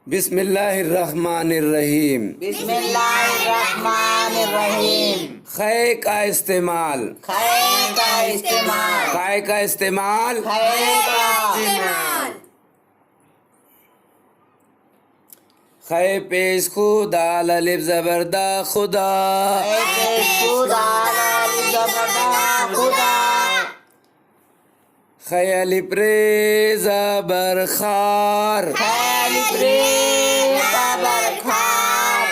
बिस्मिल्लाहिर्रहमानिर्रहीम। बिस्मिल्लाहिर्रहमानिर्रहीम। ख़ै का इस्तेमाल। खै का इस्तेमाल। ख़ै का इस्तेमाल। खै का इस्तेमाल। ख़ै पेश खुदा अलिफ ज़बरदा खुदा। खै पेश खुदा अलिफ ज़बरदा खुदा। ख़ै अलिफ रे ज़बर खार। खै अलिफ रे ज़बर खार।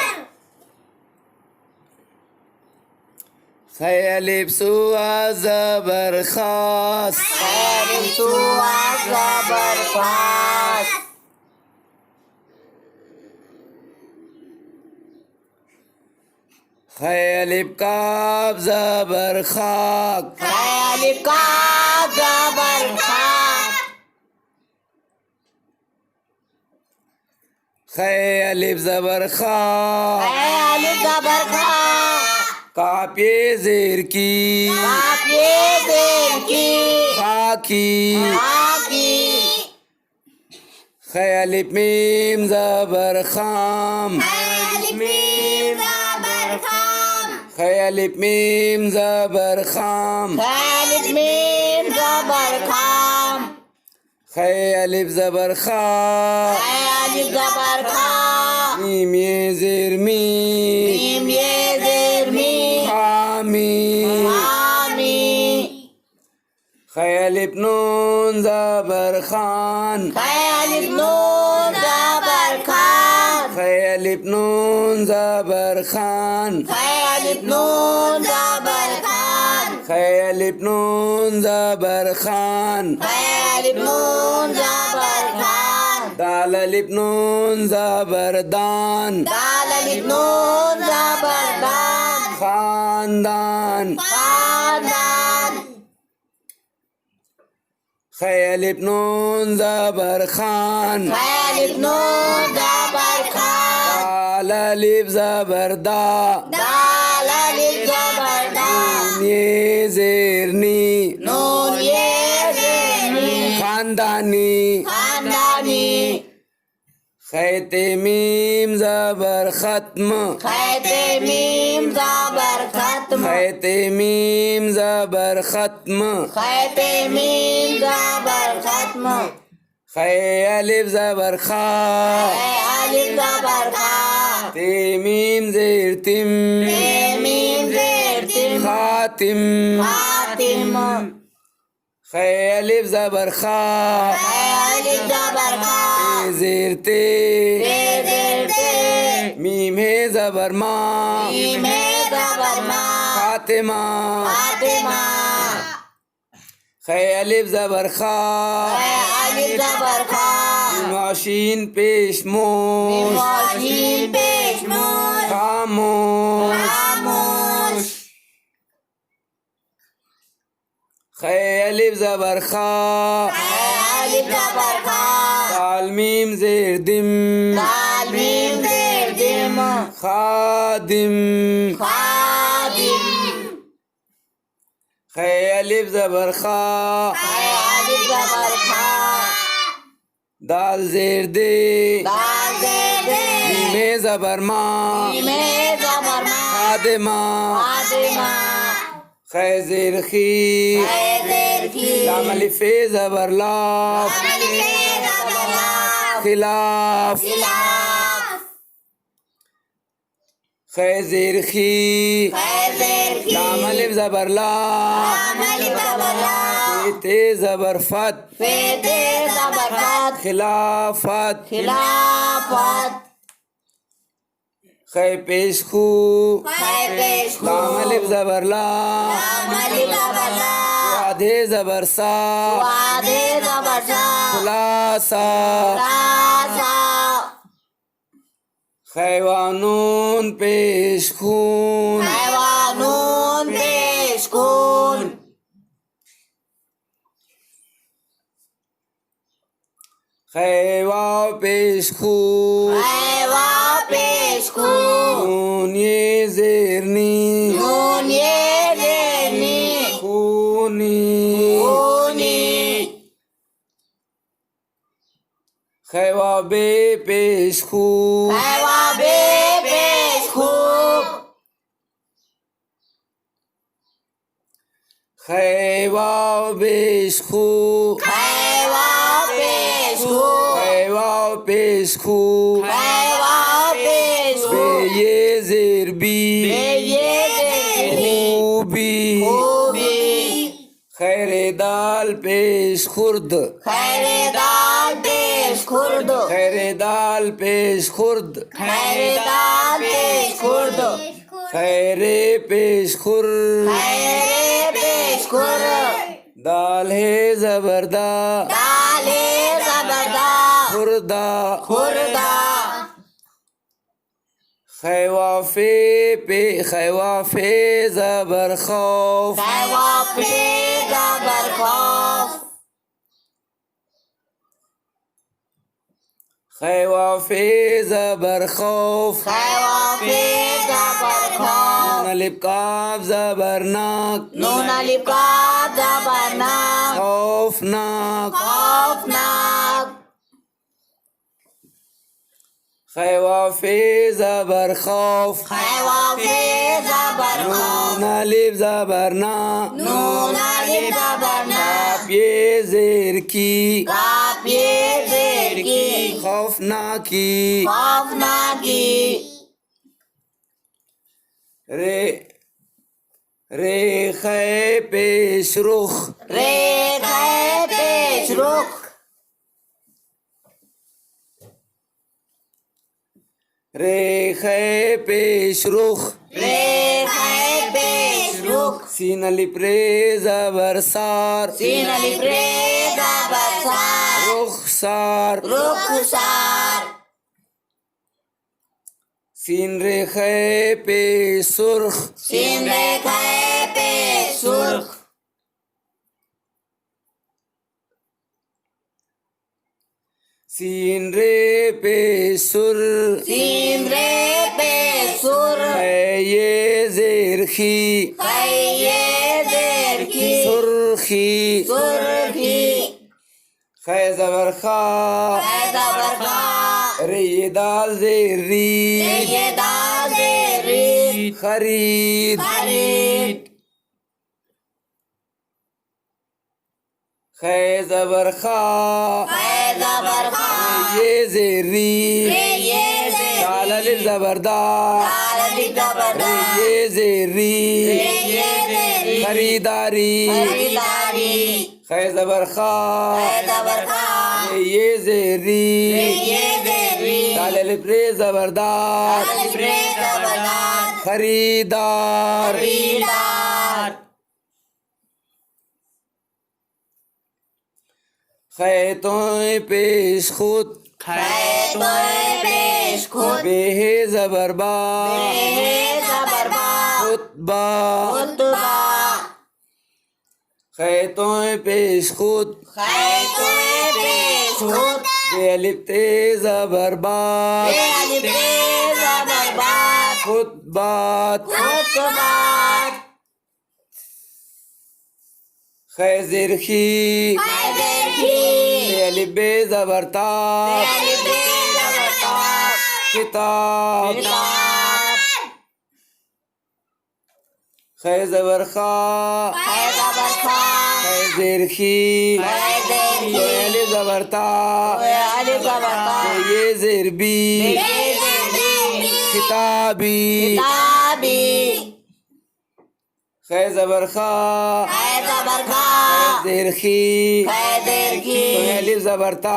ख़ै अलिफ सुआ ज़बर खास। खै अलिफ सुआ ज़बर खास। ख़ै अलिफ काफ ज़बर खाक। खै अलिफ काफ ज़बर खाक। ख़ै अलिफ ज़बर खा। खै अलिफ ज़बर खा। काफ ये ज़ेर की। काफ ये ज़ेर की। खा की। खा की। ख़ै अलिफ मीम ज़बर खाम। खै अलिफ मीम ज़बर खाम। ख़ै अलिफ मीम ज़बर खाम। खै अलिफ मीम ज़बर खाम। ख़ै अलिफ ज़बर खा। खै अलिफ ज़बर खा। मीम ये ज़ेर मी। मीम ये ज़ेर मी। खामी। खामी। ख़ै अलिफ नून ज़बर खान। खै अलिफ नून ज़बर खान। ख़ै अलिफ नून ज़बर खान। खै अलिफ नून ज़बर खान। ख़ै अलिफ नून ज़बर खान। खै अलिफ नून ज़बर खान। दाल अलिफ नून ज़बर दान। दाल अलिफ नून ज़बर दान। खानदान। खानदान। ख़ै अलिफ नून ज़बर खान। खै अलिफ नून ज़बर खान। दाल अलिफ ज़बर दा। दाल अलिफ ज़बर दान। ये ज़ेरनी। नून ये ज़ेरनी। खानदानी। खानदानी। ख़ै ते मीम ज़बर ख़त्म। खै ते मीम ज़बर खत्म। ख़ै ते मीम ज़बर ख़त्म। खै ते मीम ज़बर खत्म। ख़ै अलिफ ज़बर खा। खै अलिफ ज़बर खा। ते मीम ज़ेर तिम। ते मीम ज़ेर तिम। खातिम। खातिम। ख़ै अलिफ ज़बर खा। खै अलिफ ज़बर खा। ते ज़ेर ते। ते ज़ेर ते। मीम है ज़बर मा। मीम है ज़बर मा। फातिमा। फातिमा। ख़ै अलिफ ज़बर खा। खै अलिफ ज़बर खा। शीन पेश मोश। शीन पेश मोश। खामोश। खामोश। ख़ै अलिफ ज़बर खा। खै अलिफ ज़बर खा। दाल मीम ज़ेर दिम। दाल मीम ज़ेर दिम। खादिम। खादिम। ख़ै अलिफ ज़बर खा। खै अलिफ ज़बर खा। दाल ज़ेर दे। दाल ज़ेर दे। मीम है ज़बर मा। मीम है ज़बर मा। खादिमा। खादिमा। ख़ै ज़ेर खी। खै ज़ेर खी। लाम अलिफ ए ज़बर लाफ। लाम अलिफ ए ज़बर लाफ। खिलाफ। खिलाफ। ख़ै ज़ेर खी। खै ज़ेर खी। लाम अलिफ ज़बर ला। लाम अलिफ ज़बर लाफ। ते ज़बर फत। फे ते ज़बर फत। खिलाफत। खिलाफत। ख़ै पेश खू। खै पेश खू। लाम अलिफ ज़बर ला। लाम अलिफ ज़बर ला। वादे ज़बर सा। वादे ज़बर सा। खुलासा। खुलासा। ख़ै वा नून पेश खून। खै वा नून पेश खून। ख़ै वाव पेश खू। खै वा पेश खून। नून ये ज़ेरनी। नून ये ज़ेरनी। खूनी। खूनी। ख़ै वा बे पेश खूब खैवा बे पेश खूब खैवा पेश खूब खैवा पेश खूब खैवा पेश खूब खैवा पेश बे खूब ये जेर बी ये देखी खूबी खूबी खैरे दाल पेश खुर्द खैरे दाल पेश खुर्द खैरे दाल पेश खुर्द खैरे दाल पेश खुर्द खैरे पेश खुर खैरे पेश खुर दाल है जबरदा दाले जबरदा खुर्दा खुर्दा खैवाफे जबर खौफ खैवा पे जबर खौफ खैवाफे जबर खौफ खैवा पे जबर खौफ नून अलिफ काफ जबर नाक नून अलिफ का जबर नाक खौफनाक खौफनाक खैवाफे जबर खौफ खैवा पे जबर खौफ नून अलिफ जबर ना नून अलिफ जबर ना ये जेर की काफ ये जेर की खौफनाकी खौफनाकी रे रे खे पेश रुख रे खे पेश रुख रे खे पेश रुख रे खे पेश रुख सीन अलिफ रे जबर सार सीन अलिफ रे जबर सार रुख सार रुख सार सीन रे खे पेश सुर्ख सीन रे खे पेश सुर्ख सीन रे पेश सुर सीन रे पेश सुर है ये जेर खी खैये देर की सुर्खी सुर्खी खे जबर खा खे जबर खा रे ये दाल जेर री ये दाल देरी खरीद खरीद खे जबर खा खे जबर खा ये जेरी ये देरी दाल अलिफ जबरदार दाल अलिफ जबर दा ये जेरी ये देरी खरीदारी खरीदारी खे जबर खा खे जबर खा ये जेरी ये देरी दाल अलिफ रे जबरदार अलिफ रे जबर दा खरीदार खरीदार खैतों पेश खुद खैतों पेश खुद बेहे जबरबा हे जबरबा खुतबा खुतबा खैतों पेश खुद खैतों पेश खुद बे अलिफ ते जबरबा अलिफ रे जबरबा खुतबात खुतबात खैजिर खी खैदर की बे अलिफ बे जबरताब अलिफ रे जबरता किताब किताब खै जबर खा खे जबर खा खैजिर खी खैदर बे की अलिफ जबरता अलिफ जबरता ये जेर बी किताबी किताबी खै जबर खा खे जबर खा जेर खी खैदर की अलिफ जबरता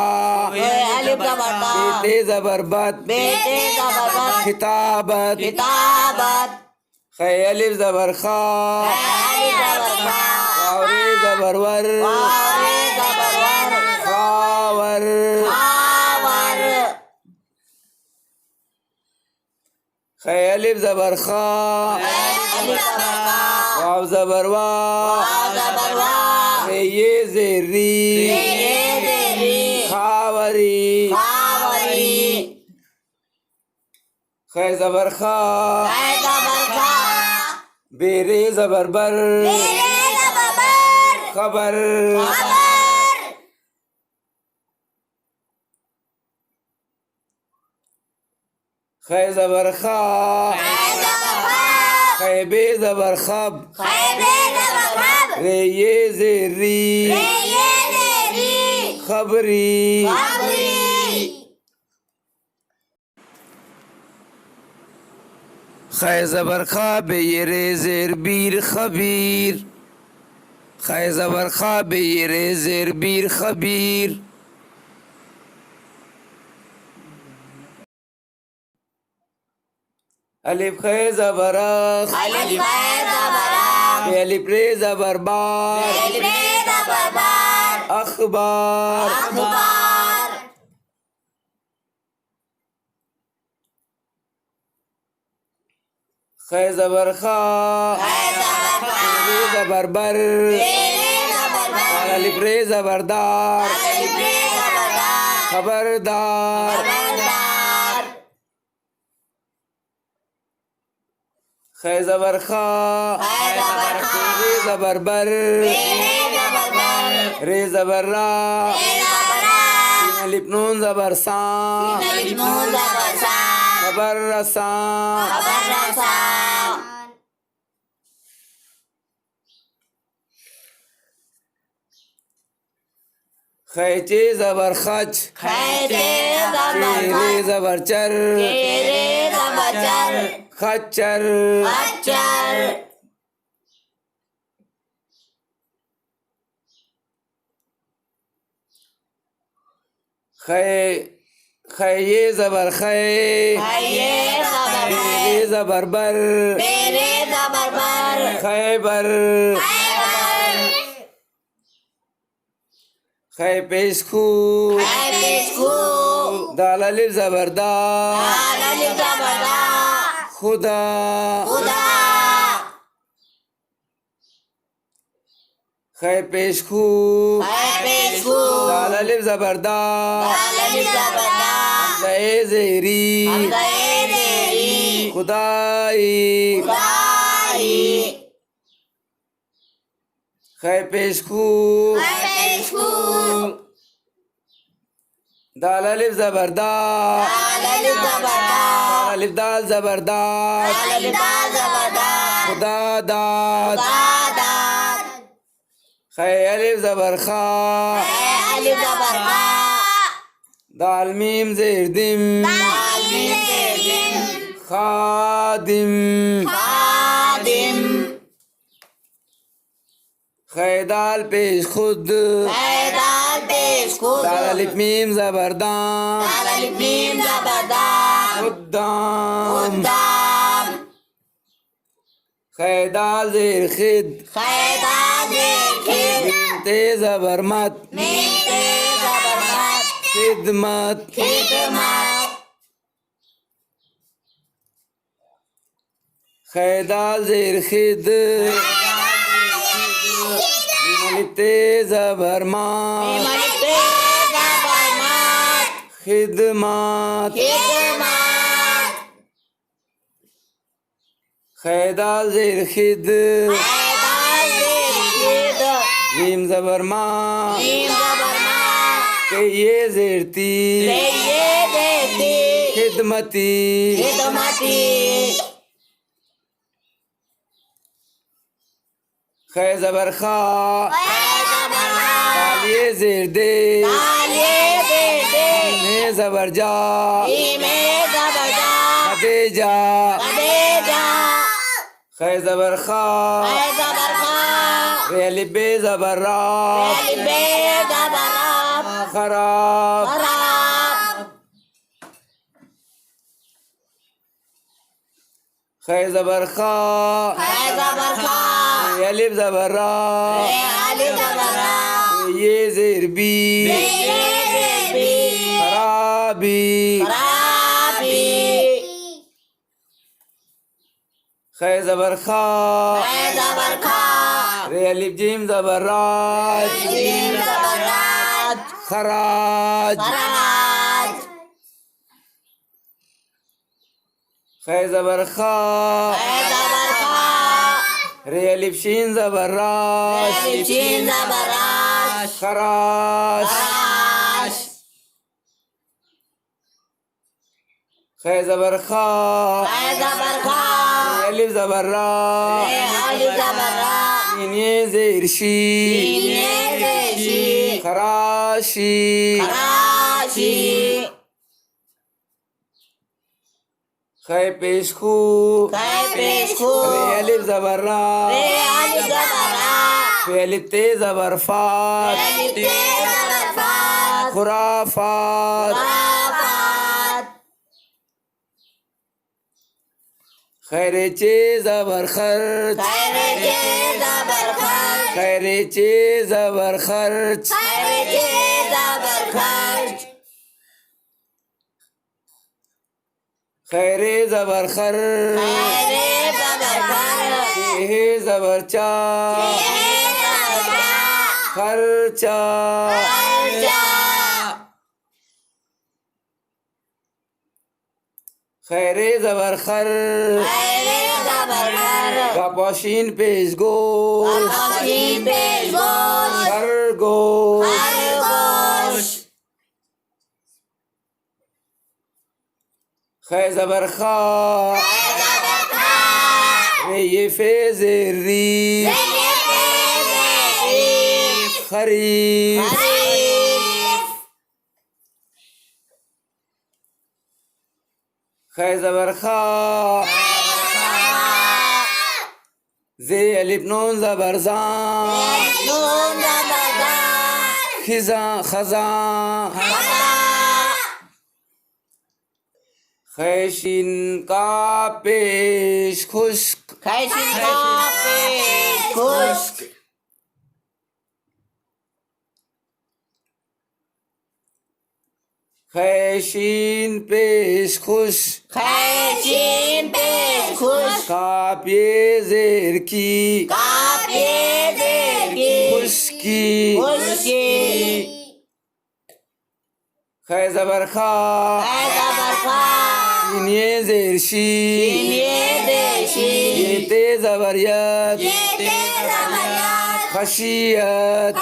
अलिफ जबरता ते जबरबत बेटे जबरबत किताबत किताबत खै अलिफ जबर खा अलिफ जबर खा वावरे जबरवर वारे जबरवर खावर खावर खै अलिफ जबर खा अलिफ जबर खा वाव जबर वा जबरवा ये जेरी ये देरी खावरी खावरी खै जबर खा खे जबर खा बेरे जबर बर तेरे जबर खबर खबर خی زبر خا خیبه زبر خب ریه زیری خبری خی زبر خا به زیر بیر خبیر خی زبر خا به زیر بیر خبیر الف خی زبر اخ به الف ری زبر بار اخبار خی زبر خا ری زبر بر الف ری زبر دار خبردار خی زبر خا ری زبر بر ری زبر را الف نون زبر سا خبر رسا خیچه زبر خچ چیره زبر چر خچر خیه زبر خی ری زبر بر خیبر خی پیش خو دال الف زبر دا خدا خی پیش خو دال الف زبر دا زی زیری خدایی خی پیش خو دال الف زبر دا الف دال زبر دا خدا داد خی الف زبر خا دال میم زیر دم خادم خی دال پیش خود دال الف میم زبر دام خدام خی دال زیر خد میم ته زبر مت خدمت خی دال زیر خد میم ته زبر مت خدمت خی دال زیر خد میم زبر ما که زیر تی خدمتی خی زبر خا دال زیر دی میم زبر جا خدیجا خی زبر خا ری الف ب زبر را خراب خی زبر خا ری الف زبر را یہ زیر بی خرابی خی زبر خا ری الف جیم زبر راج خراج خی زبر خا ری الف شین زبر راج خراش خي زبر خا خي زبر خا ألف زبر را ألف زبر را سين زير شي سين زير شي خراشي خراشي خي پیش خو خي پیش خو ألف زبر را ألف زبر را ألف ت زبر فات ألف ت زبر فات خرافات خرافات خير چ زبر خرچ خير ج زبر خرج خير چ زبر خرچ خير ج زبر خرج خير زبر خر خير زبر خرج ه زبر چا خرچا خير زبر خر پاشین پیش گوش خرگوش خي زبر خا ي في زر ري خريف خي زبر خا زي ألف نون زبر زان خزان خزان خيشين کا پیش خشک خيشين پیش خوش کاپ یہ زیر کی خشکی خي زبر خا سين ي زیر شی ي ت زبر یت خشیت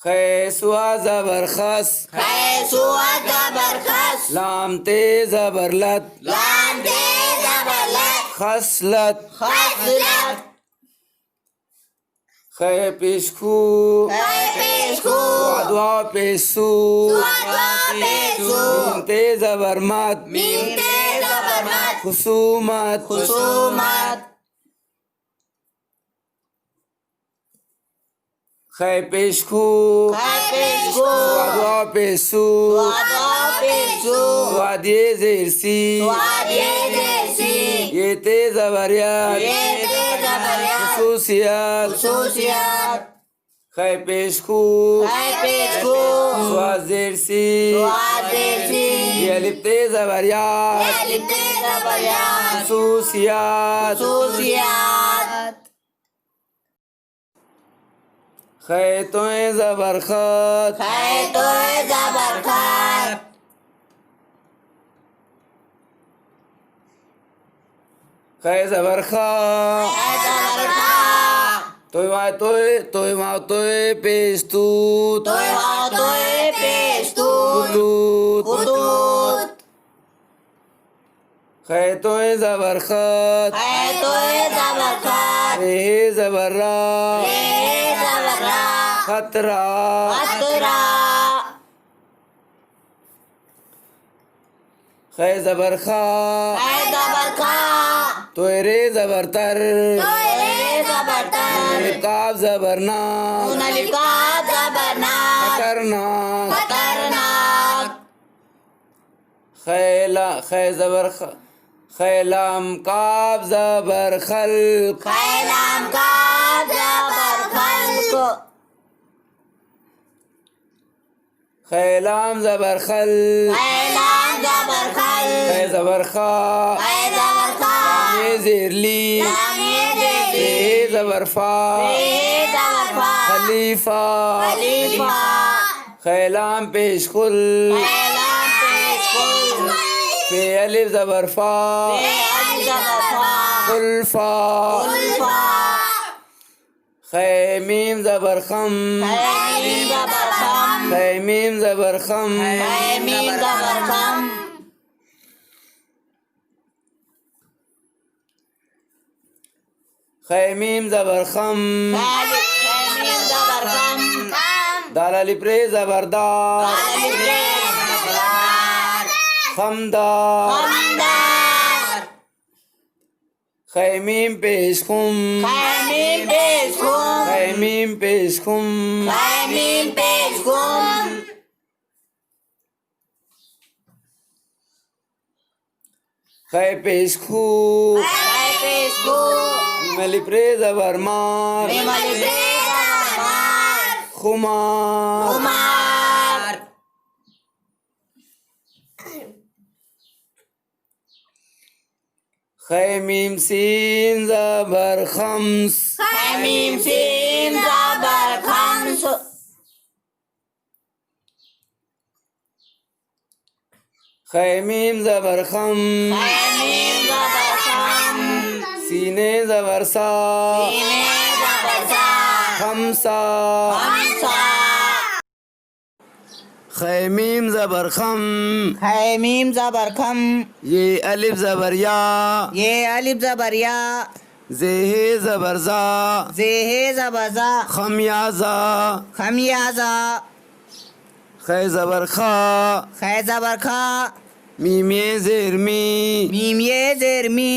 خي سوا زبر خس لام ت زبر لت خسلت خي پیش خو دعا پیش سو میم ت زبر مت خصومت خي پیش خو دعا پیش سو وادي زیر سی ي ت زبر یت خصوصیت خي پیش خو سوا زیر سی ي الف ت زبر یت خصوصیت خي تو زبر خط خي زبر خا توي ما توي پیش توت خطوط خي تو زبر خط ه زبر را خطرا خي زبر خا توي ري زبر تر کاف زبر نا خطرناک خي زبر خ خيلام کاف زبر خلق خيلام زبر خل خي زبر خا ي زير لي ه زبر فا خليفة خيلام پیش خل في ألف زبر فا خلفا خي ميم زبر خم खै मीम जबर खम खै मीम जबर खम खै मीम जबर खम खै मीम जबर खम दाल अलिफ रे जबर दा अलिफ रे जबर खमदा खमदार खै मीम पेश खुम खै मीम पेश खुम खै मीम पेश खुम खै मीम पेश खुम खै पेश खू खै पेश खुम मीम अलिफ रे जबर मार मीम अलिफ रे जबर मार खुमार कुमार खै मीम सीन जबर खम्स खै मीम सीन जबर खम्स खै मीम जबर खम खै मीम जबर खम सीने जबर सा सीने जबर सा खमसा खमसा खै मीम जबर खम खै मीम जबर खम ये अलिफ जबर या ये अलिफ जबर या जे हे जबर जा जे हे जबर जा खम या जा खमियाजा खै जबर खा खै जबर खा मीम ये जेर मी मीम ये जेर मी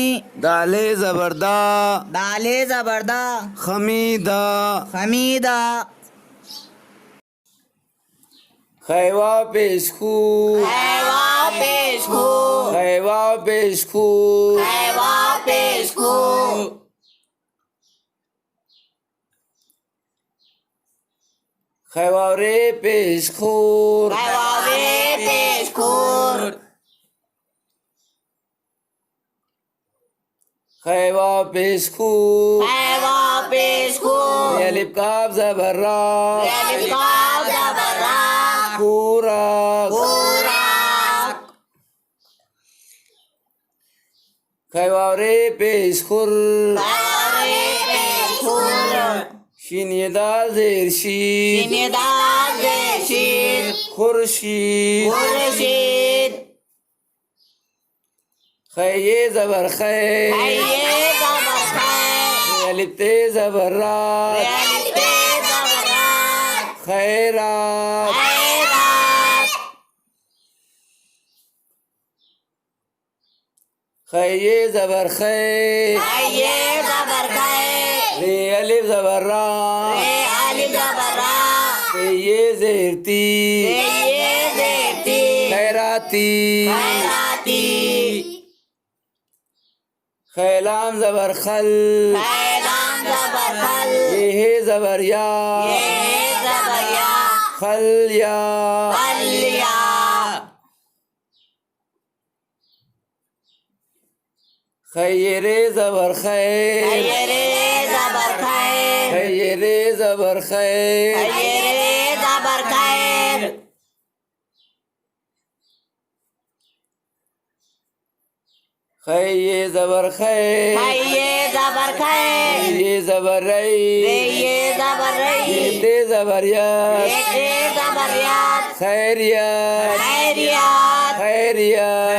दाले जबर दा दाले जबर दा खमीदा खमीदा खै वा पेश खू खै वा पेश खू खै वा पेश खू खै वा पेश खू खै वाव रे पेश खूर खै वा रे पेश खूर खै वा पेश खू खै वा पेश खूर ये अलिफ काफ जबर रा अलिफ काफ जबर रा खूराक खुराक खै वाव रे पेश खुर खै वा रे पेश खूर शीन ये दाल जेर शीर सीने दाल जेशीर खुर्शीद खुर्शीद खै ये जबर खै खै ये जबर खै ये अलिफ ते जबर रा अलिफ ते जबर रा खैरात खैरात खै ये जबर खै खै ये जबर खै रे अलिफ जबर रा रे अलिफ जबर रा ते ये जेर ती ते ये जेती खैराती खैराती खै लाम जबर खल खै लाम जबर खल ये हे जबर या ये जबर या खल या खलिया खै ये रे जबर खै खै ये रे जबर खै खै ये रे जबर खै खै ये रे जबर खैर खै ये जबर खै खै ये जबर खै ये जबर रई रे ये जबर रई ये ते जबर यत ये ते जबर याद खैरियत खैरियत खैरियत